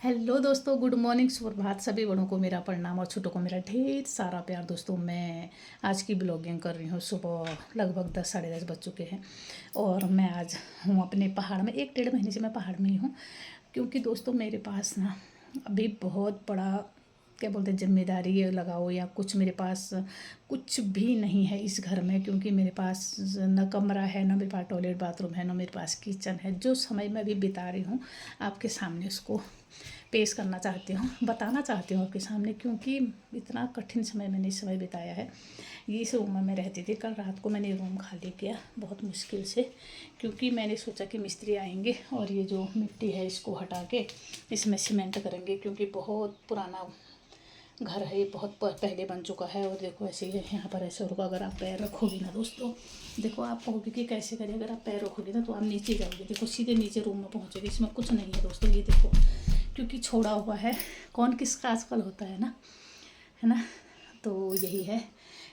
Hello दोस्तों, good morning, सुप्रभात। सभी बड़ों को मेरा प्रणाम और छोटों को मेरा ढेर सारा प्यार। दोस्तों, मैं आज की ब्लॉगिंग कर रही हूँ। सुबह लगभग 10 साढ़े 10 बज चुके हैं और मैं आज हूँ अपने पहाड़ में। 1 डेढ़ महीने से मैं पहाड़ में ही हूँ, क्योंकि दोस्तों मेरे पास ना अभी बहुत बड़ा, क्या बोलते हैं, जिम्मेदारी है लगाओ या कुछ। मेरे पास कुछ भी नहीं है इस घर में, क्योंकि मेरे पास न कमरा है, ना मेरे पास टॉयलेट बाथरूम है, ना मेरे पास किचन है। जो समय मैं अभी बिता रही हूँ आपके सामने उसको पेश करना चाहती हूँ, बताना चाहती हूँ आपके सामने, क्योंकि इतना कठिन समय मैंने इस समय बिताया है। ये इस रूम में मैं रहती थी। कल रात को मैंने रूम खाली किया बहुत मुश्किल से, क्योंकि मैंने सोचा कि मिस्त्री आएंगे और ये जो मिट्टी है इसको हटा के इसमें सीमेंट करेंगे, क्योंकि बहुत पुराना घर है ये, बहुत पहले बन चुका है। और देखो ऐसे ही यहाँ पर ऐसे होगा। अगर आप पैर रखोगे ना दोस्तों, देखो आप कहोगे कि कैसे करें। अगर आप पैर रखोगे ना तो आप नीचे जाओगे। देखो सीधे नीचे रूम में पहुँचोगे। इसमें कुछ नहीं है दोस्तों, ये देखो, क्योंकि छोड़ा हुआ है। कौन किसका आजकल होता है ना। तो यही है,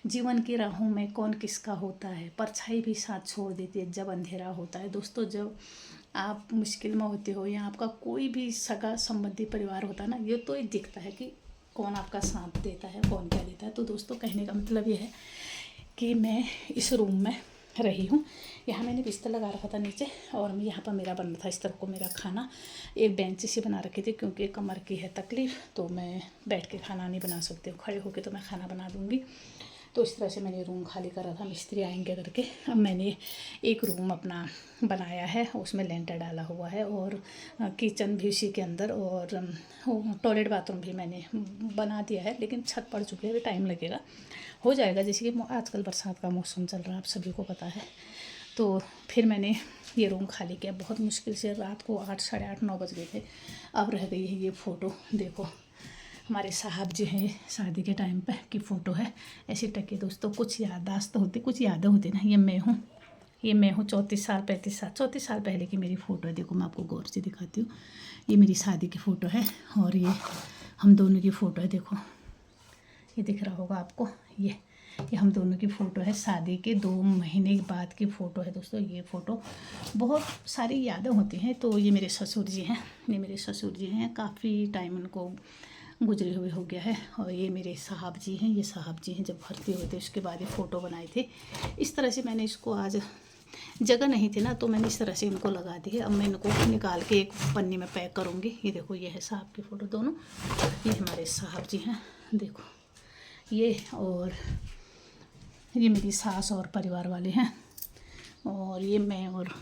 जीवन की राहों में कौन किसका होता है। परछाई भी साथ छोड़ देती है जब अंधेरा होता है। दोस्तों, जब आप मुश्किल में होते हो या आपका कोई भी सगा संबंधी परिवार होता है ना, ये तो ये दिखता है कि कौन आपका साथ देता है, कौन क्या देता है। तो दोस्तों, कहने का मतलब ये है कि मैं इस रूम में रही हूँ। यहाँ मैंने बिस्तर लगा रखा था नीचे, और यहाँ पर मेरा बन रहा था इस तरफ को मेरा खाना। एक बेंच से बना रखी थी, क्योंकि कमर की है तकलीफ़, तो मैं बैठ के खाना नहीं बना सकती हूँ। खड़े होके तो मैं खाना बना दूँगी। तो इस तरह से मैंने रूम खाली करा था, मिस्त्री आएंगे करके। अब मैंने एक रूम अपना बनाया है, उसमें लेंटर डाला हुआ है, और किचन भी उसी के अंदर, और टॉयलेट बाथरूम भी मैंने बना दिया है। लेकिन छत पड़ चुकी है, अभी टाइम लगेगा, हो जाएगा। जैसे कि आजकल बरसात का मौसम चल रहा है, आप सभी को पता है। तो फिर मैंने ये रूम खाली किया बहुत मुश्किल से। रात को 8 साढ़े 8 9 बज गए थे। अब रह गई है ये फ़ोटो। देखो हमारे साहब जी हैं, शादी के टाइम पे की फ़ोटो है। ऐसी टके दोस्तों, कुछ याददाश्त होती, कुछ यादें होती ना। ये मैं हूँ 34 साल 35 साल 34 साल पहले की मेरी फ़ोटो है। देखो मैं आपको गौर से दिखाती हूँ। ये मेरी शादी की फ़ोटो है, और ये हम दोनों की फ़ोटो है। देखो ये दिख रहा होगा आपको। ये हम दोनों की फ़ोटो है, शादी के 2 महीने बाद की फ़ोटो है दोस्तों। ये फ़ोटो बहुत सारी यादें होती हैं। तो ये मेरे ससुर जी हैं, काफ़ी टाइम उनको गुजरे हुए हो गया है। और ये मेरे साहब जी हैं, जब भर्ती हुए थे उसके बाद ये फ़ोटो बनाए थे। इस तरह से मैंने इसको, आज जगह नहीं थी ना, तो मैंने इस तरह से इनको लगा दी है। अब मैं इनको निकाल के एक पन्नी में पैक करूँगी। ये देखो, ये है साहब की फ़ोटो दोनों। ये हमारे साहब जी हैं, देखो ये, और ये मेरी सास और परिवार वाले हैं। और ये मैं और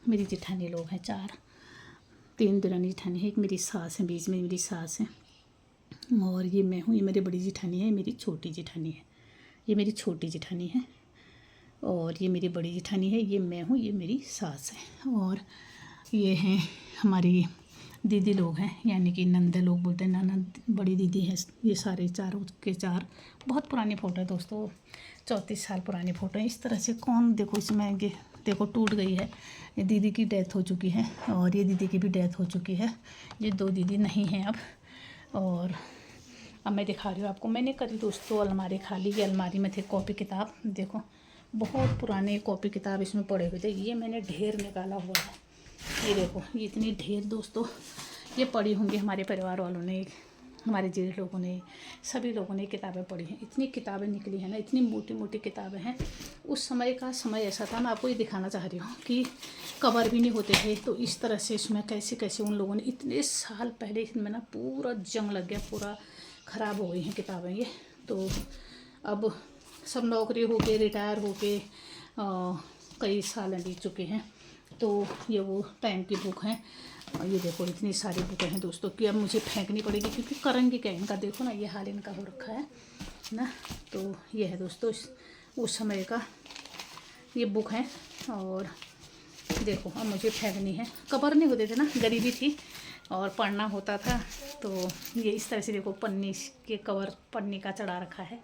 मेरी जेठानी लोग हैं, 3 दुरानी जेठानी है, एक मेरी सास है, बीच में मेरी सास है, और ये मैं हूँ। ये मेरी बड़ी जेठानी है, मेरी छोटी जेठानी है, ये मेरी छोटी जेठानी है, और ये मेरी बड़ी जेठानी है, ये मैं हूँ, ये मेरी सास है। और ये हैं हमारी दीदी लोग हैं, यानी कि नंदे लोग बोलते हैं, ननद बड़ी दीदी है। ये सारे चारों के चार बहुत पुरानी फ़ोटो है दोस्तों, 34 साल पुरानी फ़ोटो है। इस तरह से कौन, देखो इसमें ये देखो टूट गई है। ये दीदी की डेथ हो चुकी है, और ये दीदी की भी डेथ हो चुकी है। ये 2 दीदी नहीं हैं अब। और अब मैं दिखा रही हूँ आपको। मैंने करी दोस्तों अलमारी खाली। ये अलमारी में थे कॉपी किताब, देखो बहुत पुराने कॉपी किताब इसमें पड़े हुए थे। ये मैंने ढेर निकाला हुआ है। ये देखो, ये इतनी ढेर दोस्तों ये पड़ी होंगी। हमारे परिवार वालों ने, हमारे जेठ लोगों ने, सभी लोगों ने किताबें पढ़ी हैं। इतनी किताबें निकली हैं ना, इतनी मोटी मोटी किताबें हैं। उस समय का समय ऐसा था, मैं आपको ये दिखाना चाह रही हूँ कि कवर भी नहीं होते थे। तो इस तरह से इसमें कैसे कैसे उन लोगों ने, इतने साल पहले इसमें ना पूरा जंग लग गया, पूरा ख़राब हो गई हैं किताबें ये। तो अब सब नौकरी हो के, रिटायर हो के कई साल बीत चुके हैं। तो ये वो टाइम की बुक हैं। और ये देखो इतनी सारी बुकें हैं दोस्तों कि अब मुझे फेंकनी पड़ेगी, क्योंकि करेंगे क्या इनका। देखो ना ये हाल इनका हो रखा है ना। तो ये है दोस्तों उस समय का ये बुक है। और देखो अब मुझे फेंकनी है। कवर नहीं होते थे ना, गरीबी थी और पढ़ना होता था। तो ये इस तरह से देखो पन्नी के कवर, पन्नी का चढ़ा रखा है।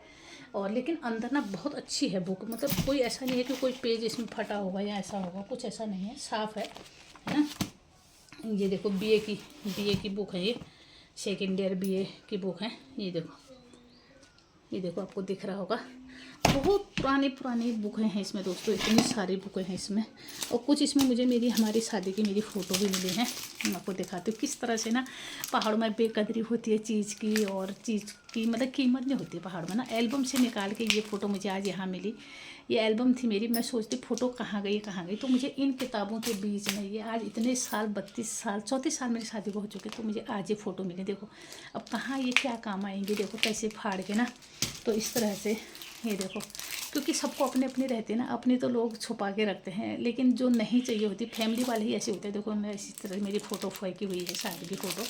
और लेकिन अंदर ना बहुत अच्छी है बुक, मतलब कोई ऐसा नहीं है कि कोई पेज इसमें फटा होगा या ऐसा होगा, कुछ ऐसा नहीं है, साफ़ है ना। ये देखो बीए की बुक है, ये 2nd ईयर बीए की बुक है। ये देखो आपको दिख रहा होगा। बहुत पुरानी पुरानी बुकें हैं इसमें दोस्तों, इतनी सारी बुकें हैं इसमें। और कुछ इसमें मुझे मेरी हमारी शादी की मेरी फ़ोटो भी मिली हैं। मैं आपको दिखाती हूँ किस तरह से ना पहाड़ों में बेकदरी होती है चीज़ की, और चीज़ की मतलब कीमत नहीं होती है पहाड़ों में ना। एल्बम से निकाल के ये फ़ोटो मुझे आज यहाँ मिली। ये एल्बम थी मेरी, मैं सोचती फ़ोटो कहाँ गई कहाँ गई, तो मुझे इन किताबों के बीच में ये आज इतने साल 32 साल 34 साल मेरी शादी को हो चुके, तो मुझे आज ये फ़ोटो मिली। देखो अब कहाँ ये क्या काम आएंगे, देखो कैसे फाड़ के ना। तो इस तरह से ये देखो, क्योंकि सबको अपने अपने रहते हैं ना, अपने तो लोग छुपा के रखते हैं, लेकिन जो नहीं चाहिए होती फैमिली वाले ही ऐसे होते हैं। देखो मैं इसी तरह मेरी फ़ोटो फेंकी हुई है, शादी की फ़ोटो।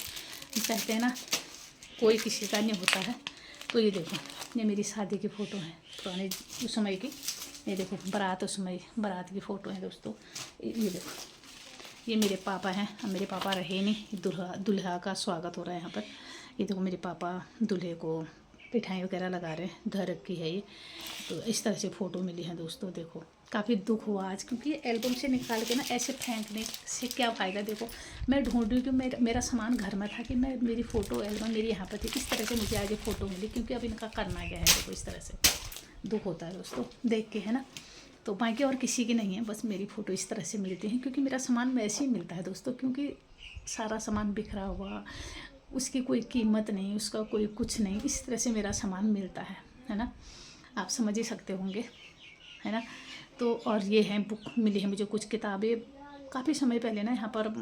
कहते हैं ना कोई किसी का नहीं होता है। तो ये देखो ये मेरी शादी की फ़ोटो है पुराने उस समय की। ये देखो बारात, उस समय बारात की फ़ोटो है दोस्तों। ये देखो ये मेरे पापा हैं, अब मेरे पापा रहे नहीं, दूल्हा का स्वागत हो रहा है यहाँ पर। ये देखो मेरे पापा दूल्हे को मिठाई वगैरह लगा रहे हैं, घर की है ये। तो इस तरह से फ़ोटो मिली है दोस्तों। देखो काफ़ी दुख हुआ आज, क्योंकि ये एल्बम से निकाल के ना ऐसे फेंकने से क्या फ़ायदा। देखो मैं ढूंढ रही हूँ कि मेरा सामान घर में था कि मैं मेरी फ़ोटो एल्बम मेरी यहाँ पर थी। इस तरह से मुझे आज ये फ़ोटो मिली, क्योंकि अब इनका करना क्या है। देखो इस तरह से दुख होता है दोस्तों देख के, है ना। तो बाकी और किसी की नहीं है, बस मेरी फ़ोटो इस तरह से मिलती है, क्योंकि मेरा सामान वैसे ही मिलता है दोस्तों। क्योंकि सारा सामान बिखरा हुआ, उसकी कोई कीमत नहीं, उसका कोई कुछ नहीं, इस तरह से मेरा सामान मिलता है ना। आप समझ ही सकते होंगे, है ना। तो और ये है बुक मिली है मुझे, कुछ किताबें काफ़ी समय पहले ना यहाँ पर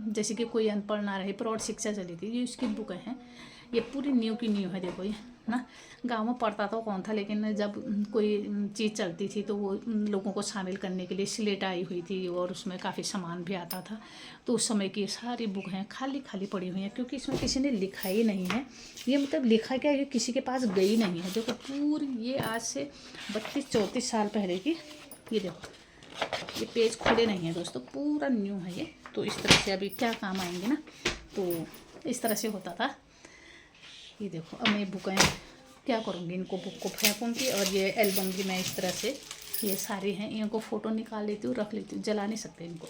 जैसे कि कोई अनपढ़ ना रहे, प्रौढ़ शिक्षा चली थी, ये उसकी बुक हैं। ये पूरी न्यू की न्यू है। देखो ये ना, गांव में पढ़ता तो कौन था, लेकिन जब कोई चीज़ चलती थी तो वो लोगों को शामिल करने के लिए स्लेट आई हुई थी, और उसमें काफ़ी सामान भी आता था। तो उस समय की सारी बुक हैं खाली खाली पड़ी हुई हैं, क्योंकि इसमें किसी ने लिखा ही नहीं है। ये मतलब लिखा क्या, ये किसी के पास गई नहीं है। देखो पूरी ये आज से 32-34 साल पहले की। ये देखो ये पेज खुले नहीं है दोस्तों, पूरा न्यू है ये। तो इस तरह से अभी क्या काम आएंगे ना, तो इस तरह से होता था। ये देखो अब मैं बुकें क्या करूँगी, इनको बुक को फेंकूँगी। और ये एल्बम भी मैं इस तरह से, ये सारी हैं, इनको फ़ोटो निकाल लेती हूँ, रख लेती हूँ, जला नहीं सकते इनको।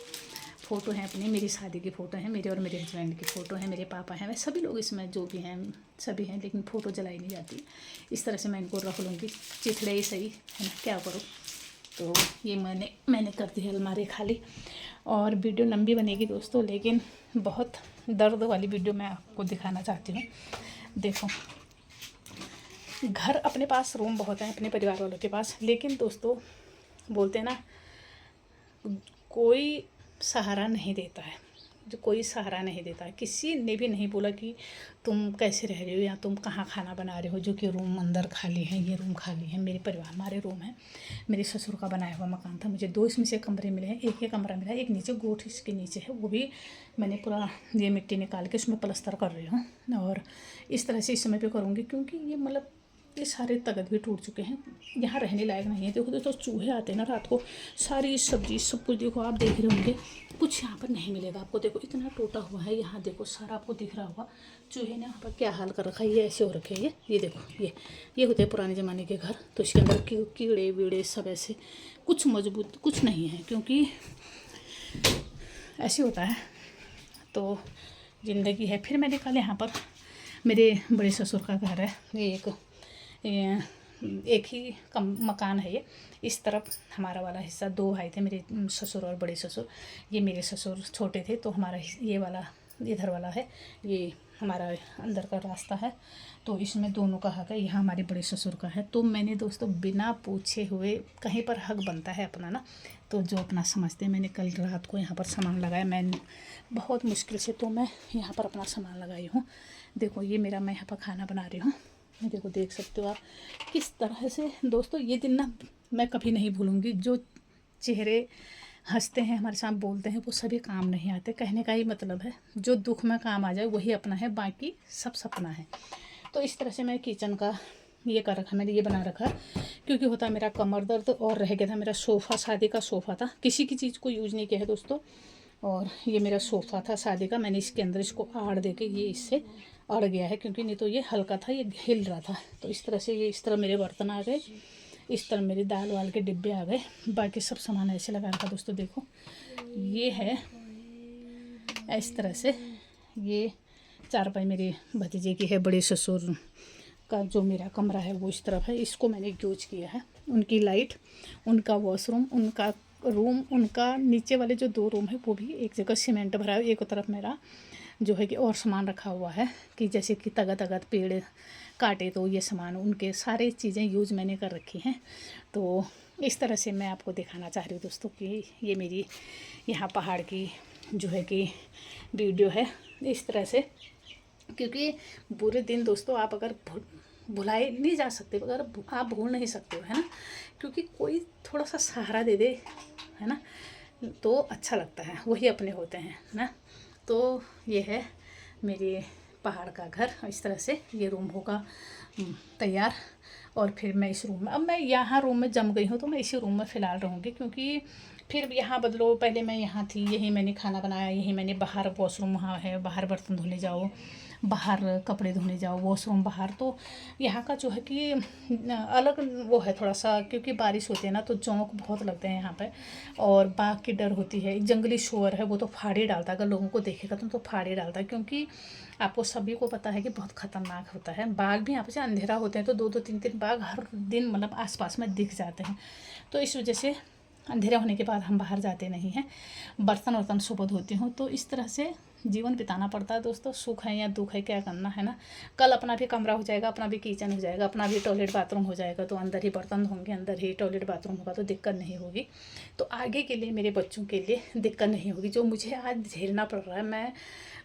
फ़ोटो हैं अपनी, मेरी शादी की फ़ोटो है, मेरे और मेरे हस्बैंड की फ़ोटो है, मेरे पापा हैं, वह सभी लोग इसमें जो भी हैं सभी हैं, लेकिन फ़ोटो जलाई नहीं जाती। इस तरह से मैं इनको रख लूँगी, चिथड़े ही सही, है ना, क्या करूँ। तो ये मैंने कर दी है अलमारी खाली। और वीडियो लंबी बनेगी दोस्तों, लेकिन बहुत दर्द वाली वीडियो मैं आपको दिखाना चाहती हूँ। देखो घर अपने पास रूम बहुत है अपने परिवार वालों के पास, लेकिन दोस्तों बोलते हैं ना कोई सहारा नहीं देता है, जो कोई सहारा नहीं देता है। किसी ने भी नहीं बोला कि तुम कैसे रह रहे हो या तुम कहाँ खाना बना रहे हो, जो कि रूम अंदर खाली है, ये रूम खाली है। मेरे परिवार हमारे रूम है, मेरे ससुर का बनाया हुआ मकान था, मुझे 2 इसमें से कमरे मिले हैं। एक ही कमरा मिला है, एक नीचे गोठ इसके नीचे है, वो भी मैंने पूरा ये मिट्टी निकाल के उसमें प्लस्तर कर रही हूँ। और इस तरह से इस समय पे करूँगी, क्योंकि ये मतलब ये सारे तख्त भी टूट चुके हैं, यहाँ रहने लायक नहीं है। देखो दोस्तों चूहे आते हैं ना रात को, सारी सब्जी सब कुछ देखो आप देख रहे होंगे, कुछ यहाँ पर नहीं मिलेगा आपको। देखो इतना टूटा हुआ है, यहाँ देखो सारा आपको दिख रहा होगा। चूहे ने यहाँ पर क्या हाल कर रखा है, ये ऐसे हो रखे हैं। ये देखो ये होते हैं पुराने ज़माने के घर, तो इसके अंदर कीड़े वीड़े सब ऐसे, कुछ मजबूत कुछ नहीं है, क्योंकि ऐसे होता है। तो ज़िंदगी है। फिर मैंने कल यहाँ पर मेरे बड़े ससुर का घर है, ये एक ही मकान है ये। इस तरफ हमारा वाला हिस्सा, 2 भाई थे मेरे ससुर और बड़े ससुर। ये मेरे ससुर छोटे थे, तो हमारा ये वाला इधर वाला है, ये हमारा अंदर का रास्ता है। तो इसमें दोनों का हक है, यहाँ हमारे बड़े ससुर का है। तो मैंने दोस्तों बिना पूछे हुए, कहीं पर हक बनता है अपना ना, तो जो अपना समझते हैं। मैंने कल रात को यहाँ पर सामान लगाया, मैं बहुत मुश्किल से तो मैं यहाँ पर अपना सामान लगाई हूँ। देखो ये मेरा, मैं यहाँ पर खाना बना रही हूँ। देखो देख सकते हो आप किस तरह से। दोस्तों ये दिन ना मैं कभी नहीं भूलूंगी, जो चेहरे हंसते हैं हमारे साथ बोलते हैं वो सभी काम नहीं आते। कहने का ही मतलब है जो दुख में काम आ जाए वही अपना है, बाकी सब सपना है। तो इस तरह से मैं किचन का ये कर रखा, मैंने ये बना रखा, क्योंकि होता मेरा कमर दर्द, और रह गया था मेरा सोफ़ा, शादी का सोफ़ा था, किसी की चीज़ को यूज़ नहीं किया है दोस्तों। और ये मेरा सोफ़ा था शादी का, मैंने इसके अंदर इसको आड़ दे के ये इससे अड़ गया है, क्योंकि नहीं तो ये हल्का था, ये हिल रहा था। तो इस तरह से ये इस तरह मेरे बर्तन आ गए, इस तरह मेरी दाल वाल के डिब्बे आ गए, बाकी सब सामान ऐसे लगा रखा। दोस्तों देखो ये है इस तरह से, ये चारपाई मेरे भतीजे की है, बड़े ससुर का जो मेरा कमरा है वो इस तरफ है, इसको मैंने यूज किया है। उनकी लाइट, उनका वॉशरूम, उनका रूम, उनका नीचे वाले जो 2 रूम है वो भी एक जगह सीमेंट भरा है, एक तरफ मेरा जो है कि और सामान रखा हुआ है कि जैसे कि तगत तगत पेड़ काटे तो ये सामान, उनके सारे चीज़ें यूज मैंने कर रखी हैं। तो इस तरह से मैं आपको दिखाना चाह रही हूँ दोस्तों कि ये मेरी यहाँ पहाड़ की जो है कि वीडियो है इस तरह से। क्योंकि बुरे दिन दोस्तों आप अगर भुलाए नहीं जा सकते, अगर आप भूल नहीं सकते हो, है ना, क्योंकि कोई थोड़ा सा सहारा दे दे, है ना, तो अच्छा लगता है, वही अपने होते हैं ना। तो ये है मेरे पहाड़ का घर, इस तरह से ये रूम होगा तैयार। और फिर मैं इस रूम में, अब मैं यहाँ रूम में जम गई हूँ तो मैं इसी रूम में फ़िलहाल रहूँगी, क्योंकि फिर यहाँ बदलो, पहले मैं यहाँ थी, यही मैंने खाना बनाया, यही मैंने, बाहर वॉशरूम वहाँ है, बाहर बर्तन धोने जाओ, बाहर कपड़े धोने जाओ, वॉशरूम बाहर। तो यहाँ का जो है कि अलग वो है थोड़ा सा, क्योंकि बारिश होती है ना तो जोंक बहुत लगते हैं यहाँ पे, और बाघ की डर होती है। एक जंगली शुअर है वो तो फाड़ी डालता है, अगर लोगों को देखेगा तो फाड़ी डालता है, क्योंकि आपको सभी को पता है कि बहुत ख़तरनाक होता है। बाघ भी यहाँ पे अंधेरा होते हैं तो 2-2 3-3 बाघ हर दिन मतलब आसपास में दिख जाते हैं। तो इस वजह से अंधेरा होने के बाद हम बाहर जाते नहीं हैं। बर्तन वर्तन सुबह धोती हूँ। तो इस तरह से जीवन बिताना पड़ता है दोस्तों, सुख है या दुख है, क्या करना है ना। कल अपना भी कमरा हो जाएगा, अपना भी किचन हो जाएगा, अपना भी टॉयलेट बाथरूम हो जाएगा, तो अंदर ही बर्तन धोंगे, अंदर ही टॉयलेट बाथरूम होगा, तो दिक्कत नहीं होगी। तो आगे के लिए मेरे बच्चों के लिए दिक्कत नहीं होगी। जो मुझे आज झेलना पड़ रहा है, मैं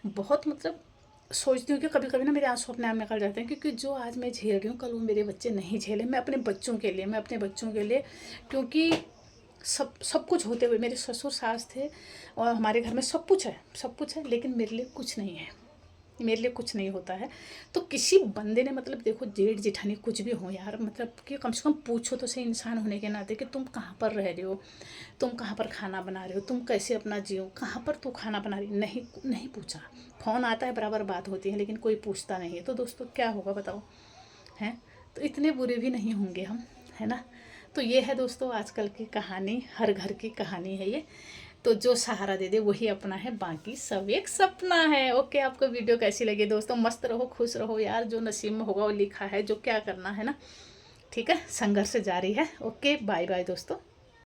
बहुत मतलब सोचती हूँ कि कभी कभी ना मेरे आंसू अपने आप निकल जाते हैं, क्योंकि जो आज मैं झेल रही हूँ कल वो मेरे बच्चे नहीं झेले। मैं अपने बच्चों के लिए, मैं अपने बच्चों के लिए, क्योंकि सब कुछ होते हुए मेरे ससुर सास थे और हमारे घर में सब कुछ है, सब कुछ है, लेकिन मेरे लिए कुछ नहीं है, मेरे लिए कुछ नहीं होता है। तो किसी बंदे ने मतलब देखो, जेठ जेठानी कुछ भी हो यार, मतलब कि कम से कम पूछो तो सही, इंसान होने के नाते, कि तुम कहाँ पर रह रहे हो, तुम कहाँ पर खाना बना रहे हो, तुम कैसे अपना जियो, कहाँ पर तू खाना बना रही, नहीं नहीं पूछा। फ़ोन आता है, बराबर बात होती है, लेकिन कोई पूछता नहीं है। तो दोस्तों क्या होगा बताओ, हैं? तो इतने बुरे भी नहीं होंगे हम, है ना। तो ये है दोस्तों आजकल की कहानी, हर घर की कहानी है ये। तो जो सहारा दे दे वही अपना है, बाकी सब एक सपना है। ओके, आपको वीडियो कैसी लगी दोस्तों? मस्त रहो, खुश रहो यार, जो नसीब में होगा वो लिखा है, जो क्या करना है ना। ठीक है, संघर्ष जारी है। ओके, बाय बाय दोस्तों।